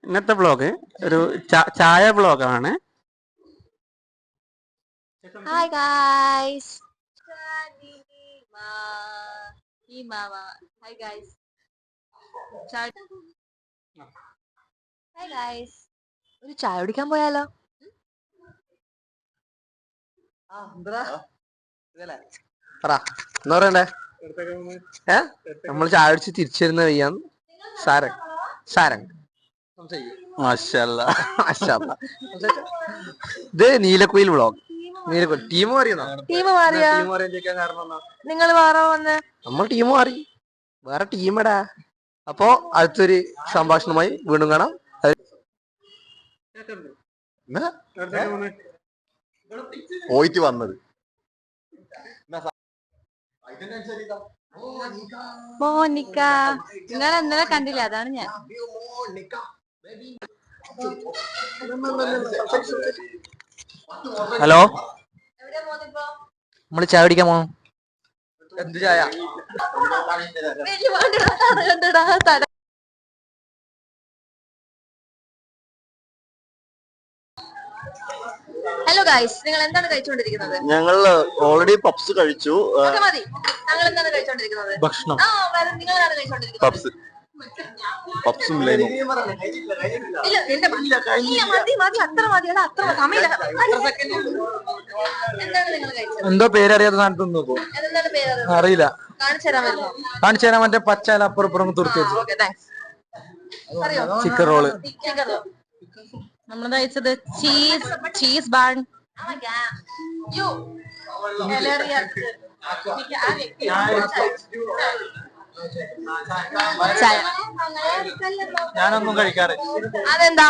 ഇന്നത്തെ ബ്ലോഗ് ഒരു ചായ ബ്ലോഗാണ്. Hi guys. Hi guys. Hi guys. ഒരു ചായ കുടിക്കാൻ പോയാലോ? എന്താ പറയണ്ടേ? നമ്മൾ ചായ കുടിച്ച് തിരിച്ചു വരുന്ന വയ്യാൻ സാരംഗ് സാരംഗ് ഇത് നീലക്കുയിൽ വ്ളോഗ്. നീലക്കുയിൽ ടീം മാറിയെന്നോ? നിങ്ങൾ മാറാൻ വന്ന് നമ്മൾ ടീം മാറി, വേറെ ടീമടാ. അപ്പോ അടുത്തൊരു സംഭാഷണമായി വീണ്ടും കാണാം. പോയിട്ട് വന്നത് മോനിക്ക. നിങ്ങൾ ഇന്നലെ കണ്ടില്ല, അതാണ് ഞാൻ. ഹലോ, നമ്മള് ചായ കുടിക്കാൻ പോണം. എന്ത് ചായ? ഹലോ ഗൈസ്, നിങ്ങൾ എന്താണ് കഴിച്ചുകൊണ്ടിരിക്കുന്നത്? ഞങ്ങൾ ഓൾറെഡി പപ്സ് കഴിച്ചു. മതി, ഞങ്ങൾ എന്താണ് കഴിച്ചുകൊണ്ടിരിക്കുന്നത്? ഭക്ഷണം. നിങ്ങളാണ് കഴിച്ചുകൊണ്ടിരിക്കുന്നത്. പപ്സ് പപ്സും ലൈമും. എന്തോ പേരറിയാത്ത സാധനത്തൊന്നും അറിയില്ല. കാണിച്ചു തരാൻ. മറ്റേ പച്ചാല അപ്പുറപ്പുറം തുറത്തി ചിക്കൻ റോള്. നമ്മൾ കഴിച്ചത് ചീസ് ബാൺ. ഞാനൊന്നും കഴിക്കാറില്ല. അതെന്താ?